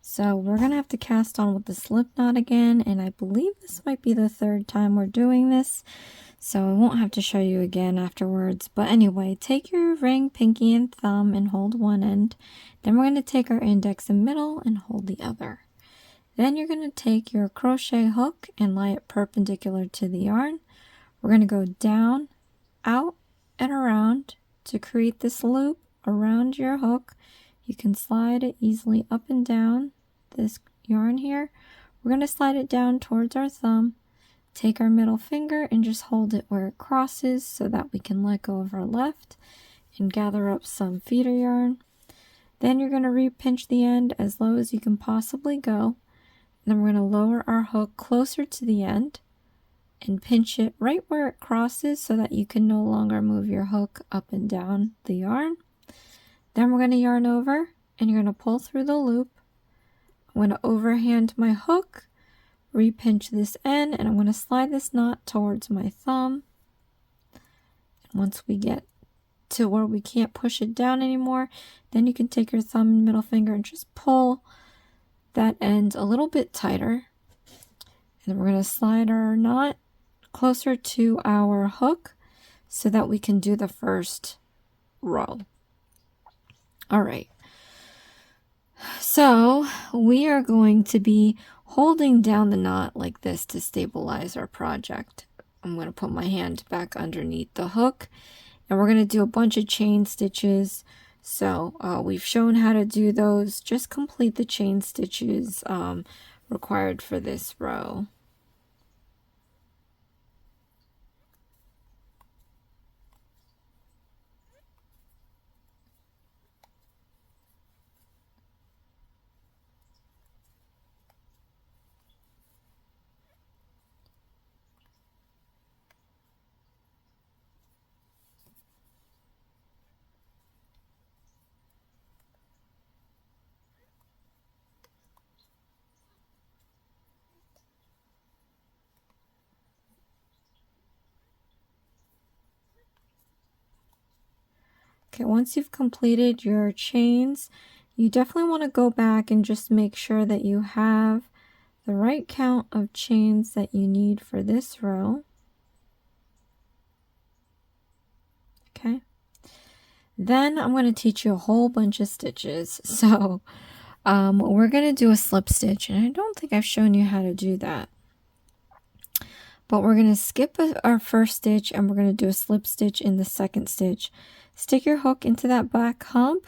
So we're going to have to cast on with the slip knot again, and I believe this might be the third time we're doing this, so I won't have to show you again afterwards. But anyway, take your ring, pinky, and thumb and hold one end. Then we're going to take our index and middle and hold the other. Then you're going to take your crochet hook and lie it perpendicular to the yarn. We're going to go down, out, and around to create this loop around your hook. You can slide it easily up and down this yarn here. We're going to slide it down towards our thumb, take our middle finger and just hold it where it crosses so that we can let go of our left and gather up some feeder yarn. Then you're going to re-pinch the end as low as you can possibly go. Then we're going to lower our hook closer to the end and pinch it right where it crosses so that you can no longer move your hook up and down the yarn. Then we're going to yarn over and you're going to pull through the loop. I'm going to overhand my hook, re-pinch this end, and I'm going to slide this knot towards my thumb. And once we get to where we can't push it down anymore, then you can take your thumb and middle finger and just pull that end a little bit tighter. And then we're going to slide our knot closer to our hook so that we can do the first row. All right. So we are going to be holding down the knot like this to stabilize our project. I'm going to put my hand back underneath the hook and we're going to do a bunch of chain stitches. So we've shown how to do those. Just complete the chain stitches required for this row. Okay, once you've completed your chains, you definitely want to go back and just make sure that you have the right count of chains that you need for this row. Okay. Then I'm going to teach you a whole bunch of stitches. So we're going to do a slip stitch, and I don't think I've shown you how to do that. But we're going to skip our first stitch and we're going to do a slip stitch in the second stitch. Stick your hook into that back hump,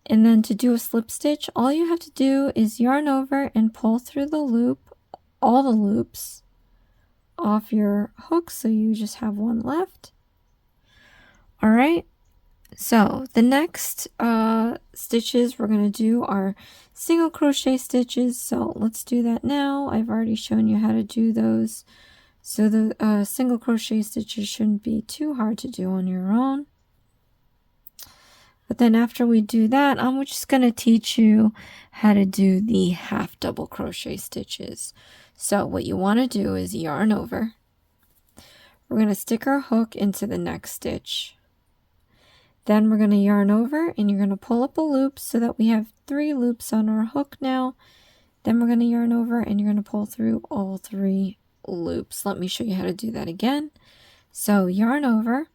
and then to do a slip stitch, all you have to do is yarn over and pull through the loop, all the loops off your hook, so you just have one left. All right, so the next stitches we're going to do are single crochet stitches, so let's do that now. I've already shown you how to do those, so the single crochet stitches shouldn't be too hard to do on your own. But then after we do that, I'm just going to teach you how to do the half double crochet stitches. So what you want to do is yarn over. We're going to stick our hook into the next stitch. Then we're going to yarn over and you're going to pull up a loop so that we have 3 loops on our hook now. Then we're going to yarn over and you're going to pull through all 3 loops. Let me show you how to do that again. So yarn over,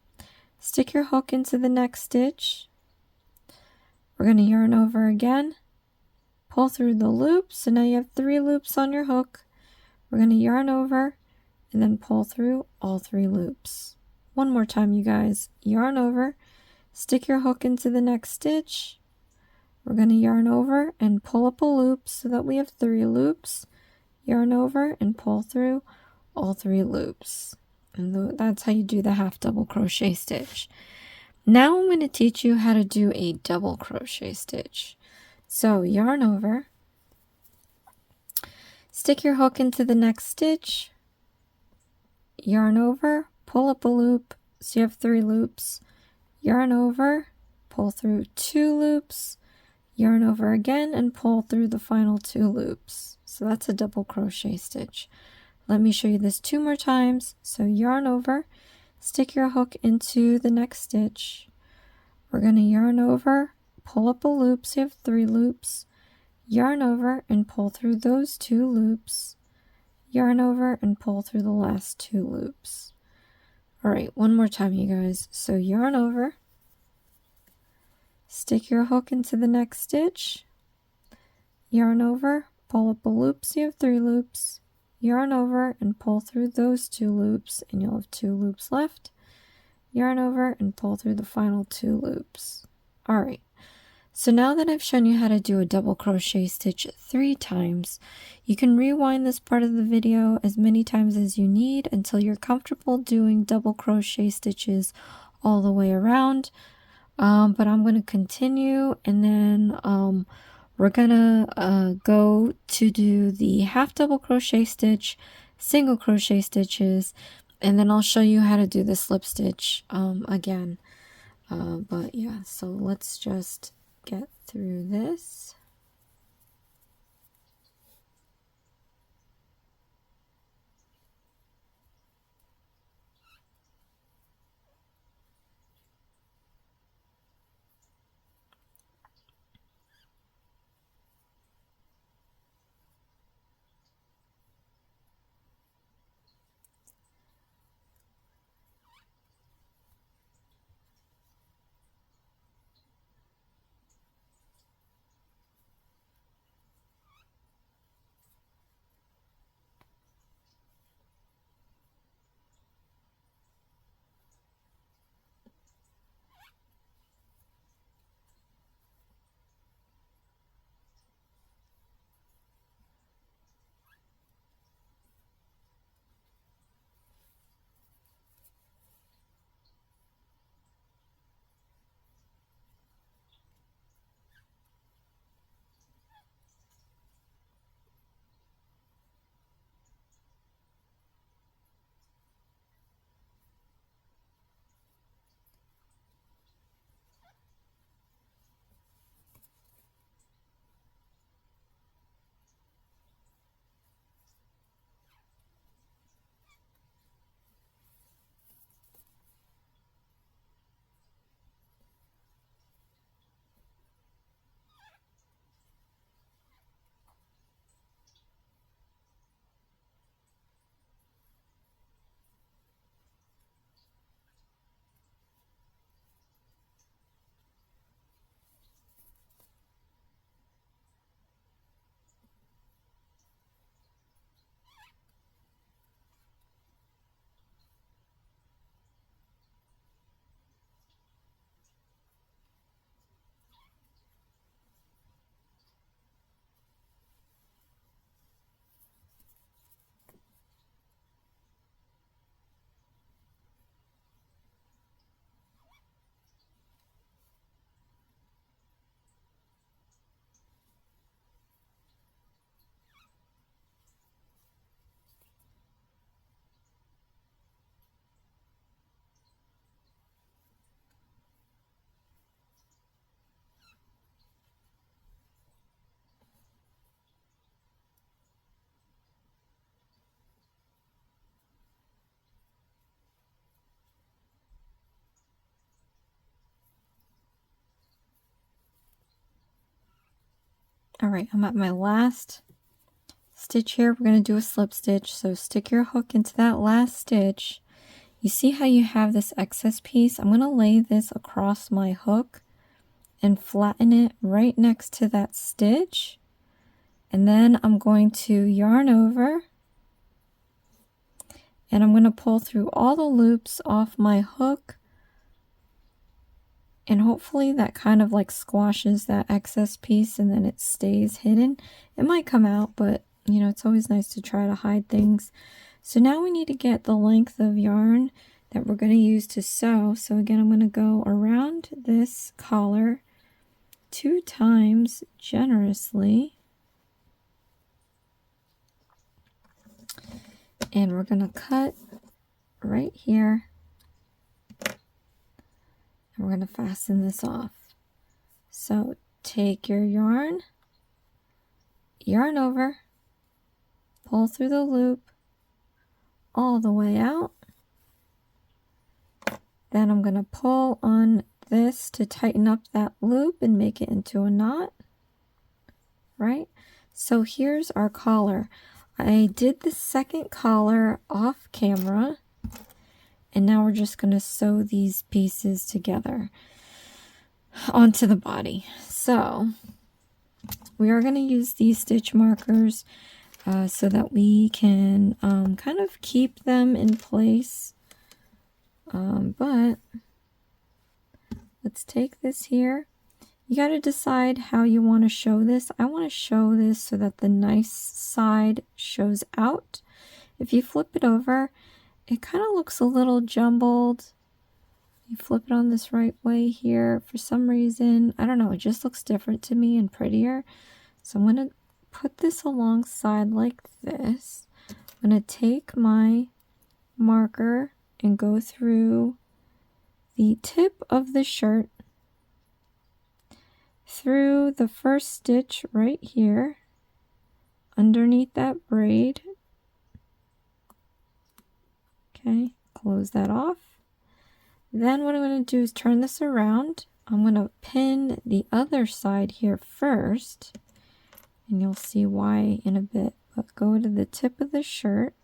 stick your hook into the next stitch, We're going to yarn over again, pull through the loops. So now you have 3 loops on your hook. We're going to yarn over and then pull through all 3 loops. One more time, you guys. Yarn over, stick your hook into the next stitch. We're going to yarn over and pull up a loop so that we have 3 loops. Yarn over and pull through all 3 loops. And that's how you do the half double crochet stitch. Now I'm going to teach you how to do a double crochet stitch. So yarn over, stick your hook into the next stitch, yarn over, pull up a loop so you have 3 loops, yarn over, pull through 2 loops, yarn over again and pull through the final 2 loops. So that's a double crochet stitch. Let me show you this 2 more times. So yarn over, stick your hook into the next stitch. We're going to yarn over, pull up a loop so you have 3 loops, yarn over and pull through those 2 loops, yarn over and pull through the last 2 loops. Alright, one more time, you guys. So yarn over, stick your hook into the next stitch, yarn over, pull up a loop so you have 3 loops, yarn over and pull through those 2 loops, and you'll have 2 loops left. Yarn over and pull through the final 2 loops. Alright, so now that I've shown you how to do a double crochet stitch 3 times, you can rewind this part of the video as many times as you need until you're comfortable doing double crochet stitches all the way around. But I'm going to continue, and then we're going to go to do the half double crochet stitch, single crochet stitches, and then I'll show you how to do the slip stitch again. But yeah, so let's just get through this. Alright, I'm at my last stitch here. We're going to do a slip stitch. So stick your hook into that last stitch. You see how you have this excess piece? I'm going to lay this across my hook and flatten it right next to that stitch. And then I'm going to yarn over, and I'm going to pull through all the loops off my hook, and hopefully that kind of like squashes that excess piece and then it stays hidden. It might come out, but you know, it's always nice to try to hide things. So now we need to get the length of yarn that we're going to use to sew. So again, I'm going to go around this collar 2 times generously. And we're going to cut right here. And we're going to fasten this off. So take your yarn, yarn over, pull through the loop all the way out. Then I'm going to pull on this to tighten up that loop and make it into a knot, right? So here's our collar. I did the second collar off camera, and now we're just going to sew these pieces together onto the body. So we are going to use these stitch markers so that we can kind of keep them in place. But let's take this here. You got to decide how you want to show this. I want to show this so that the nice side shows out. If you flip it over, it kind of looks a little jumbled. You flip it on this right way here. For some reason, I don't know, it just looks different to me and prettier. So I'm going to put this alongside like this. I'm going to take my marker and go through the tip of the shirt, through the first stitch right here, underneath that braid. Okay, close that off. Then what I'm going to do is turn this around. I'm going to pin the other side here first, and you'll see why in a bit. But go to the tip of the shirt,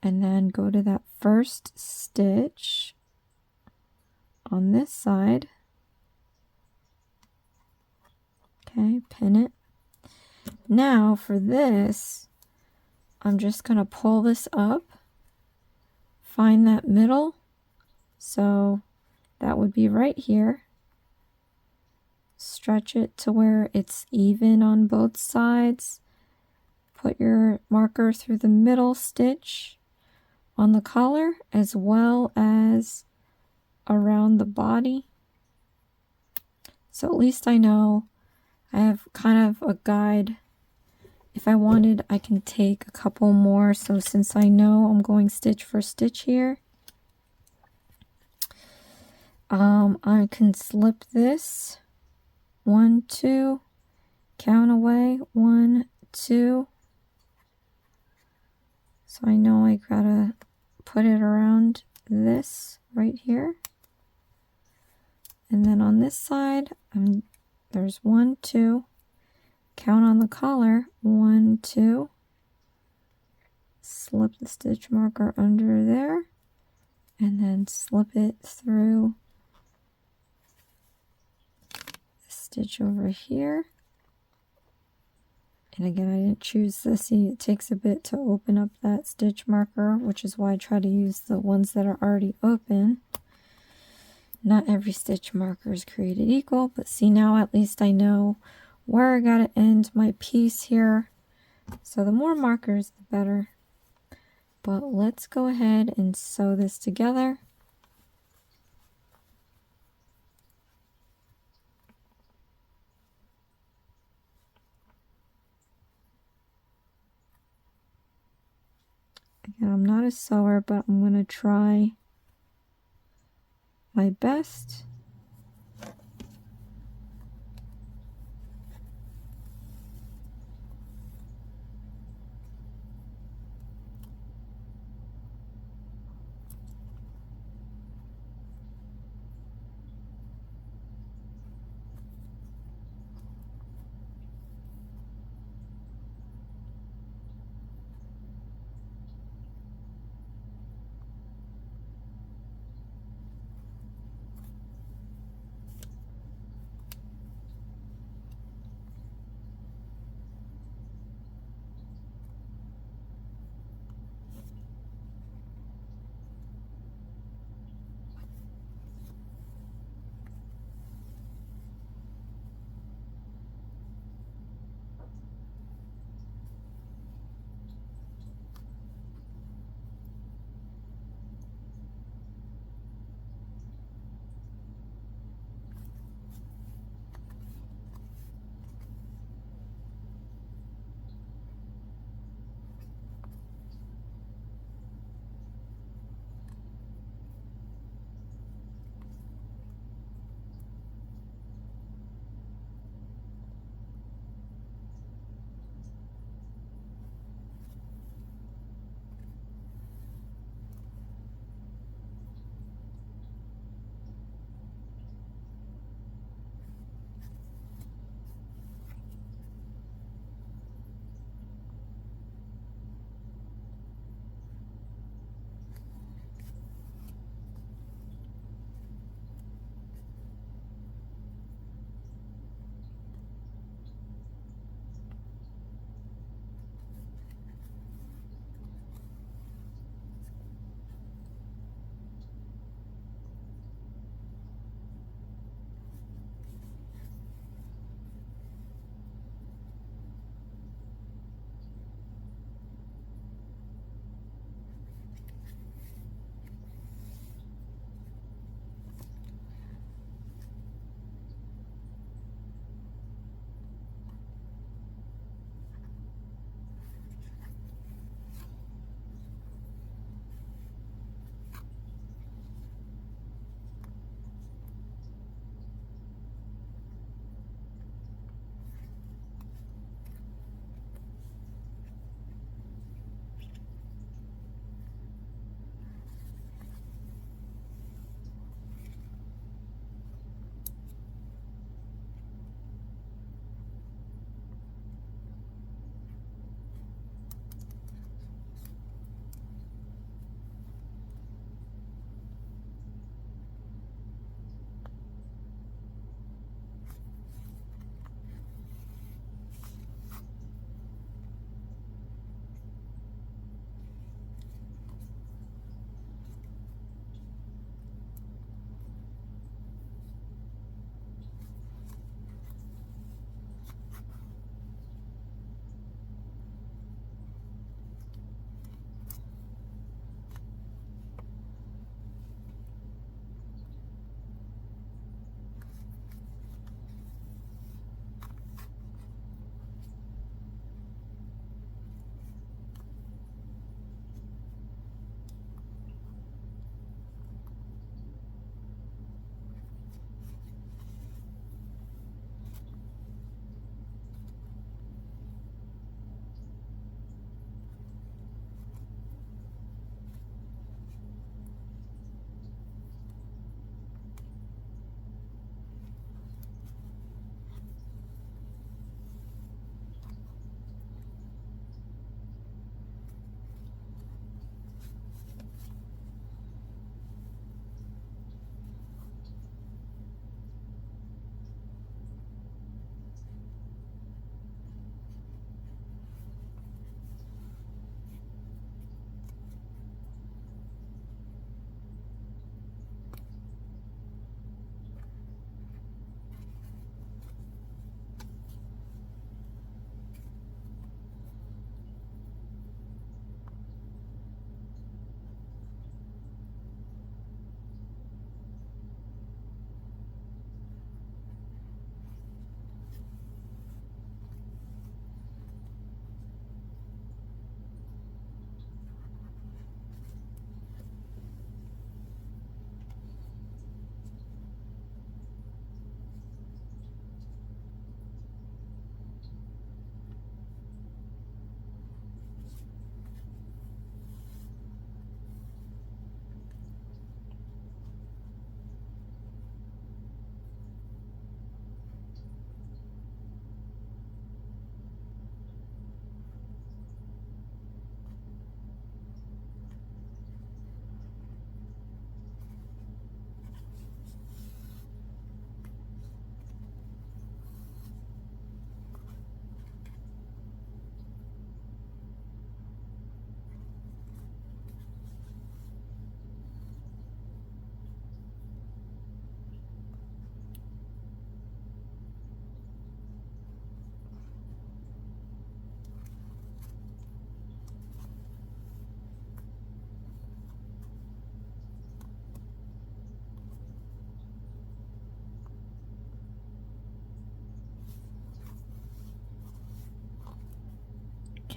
and then go to that first stitch on this side. Okay, pin it. Now for this, I'm just going to pull this up, find that middle. So that would be right here. Stretch it to where it's even on both sides. Put your marker through the middle stitch on the collar as well as around the body. So at least I know I have kind of a guide. If I wanted, I can take a couple more. So since I know I'm going stitch for stitch here, I can slip this 1, 2, count away 1, 2. So I know I gotta put it around this right here. And then on this side, there's 1, 2. Count on the collar, 1, 2. Slip the stitch marker under there, and then slip it through the stitch over here. And again, I didn't choose this. See, it takes a bit to open up that stitch marker, which is why I try to use the ones that are already open. Not every stitch marker is created equal, but see, now at least I know where I gotta end my piece here. So the more markers, the better. But let's go ahead and sew this together. Again, I'm not a sewer, but I'm gonna try my best.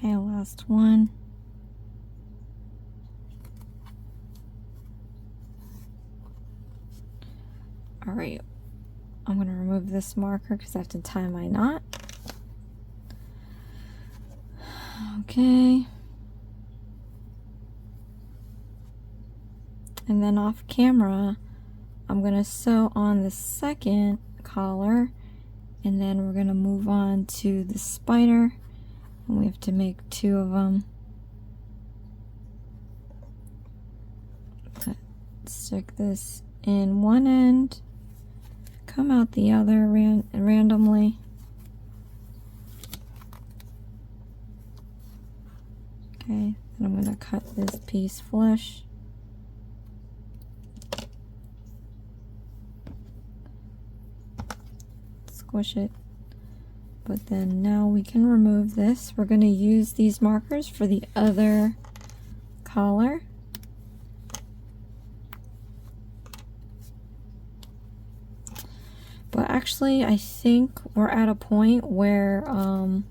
Okay, last one. All right, I'm going to remove this marker because I have to tie my knot. Okay. And then off camera, I'm going to sew on the second collar, and then we're going to move on to the spider, and we have to make 2 of them. Stick this in one end, come out the other randomly. Okay, and I'm going to cut this piece flush. Squish it. But then now we can remove this. We're going to use these markers for the other collar. But actually, I think we're at a point where I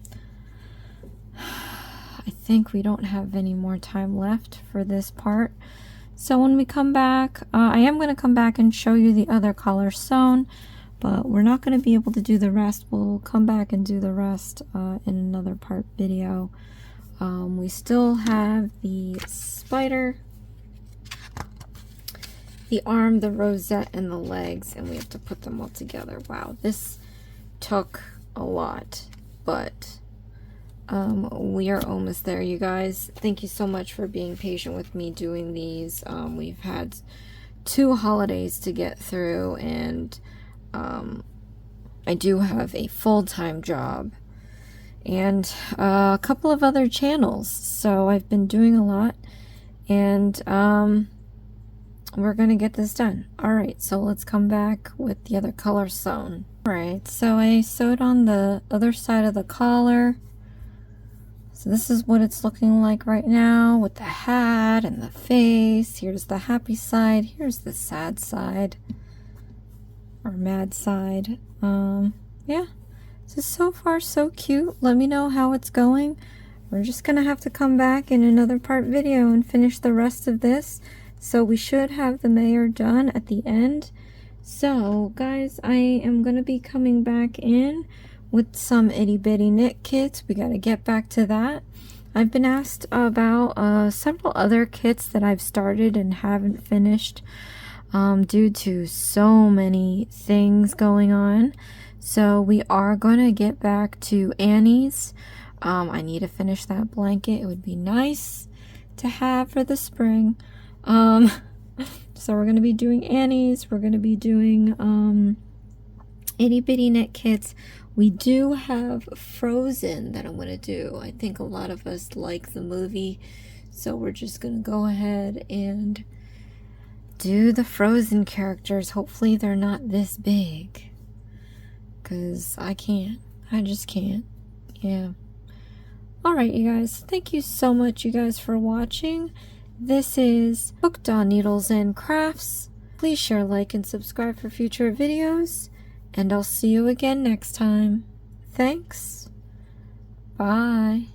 think we don't have any more time left for this part. So when we come back, I am going to come back and show you the other collar sewn, but we're not going to be able to do the rest. We'll come back and do the rest in another part video. We still have the spider, the arm, the rosette, and the legs, and we have to put them all together. Wow, this took a lot, but we are almost there, you guys. Thank you so much for being patient with me doing these. We've had 2 holidays to get through, and I do have a full-time job and a couple of other channels, so I've been doing a lot, and we're gonna get this done. All right, so let's come back with the other color sewn. All right, so I sewed on the other side of the collar. So this is what it's looking like right now with the hat and the face. Here's the happy side. Here's the sad side, or mad side. Yeah, so far so cute. Let me know how it's going. We're just gonna have to come back in another part video and finish the rest of this. So we should have the mayor done at the end. So guys, I am going to be coming back in with some itty bitty knit kits. We got to get back to that. I've been asked about several other kits that I've started and haven't finished due to so many things going on. So we are going to get back to Annie's. I need to finish that blanket. It would be nice to have for the spring. So we're going to be doing Annie's, we're going to be doing itty bitty knit kits. We do have Frozen that I'm going to do. I think a lot of us like the movie, so we're just going to go ahead and do the Frozen characters. Hopefully they're not this big, because I just can't. Yeah. Alright, you guys, thank you so much, you guys, for watching. This is Hooked on Needles and Crafts. Please share, like, and subscribe for future videos, and I'll see you again next time. Thanks. Bye.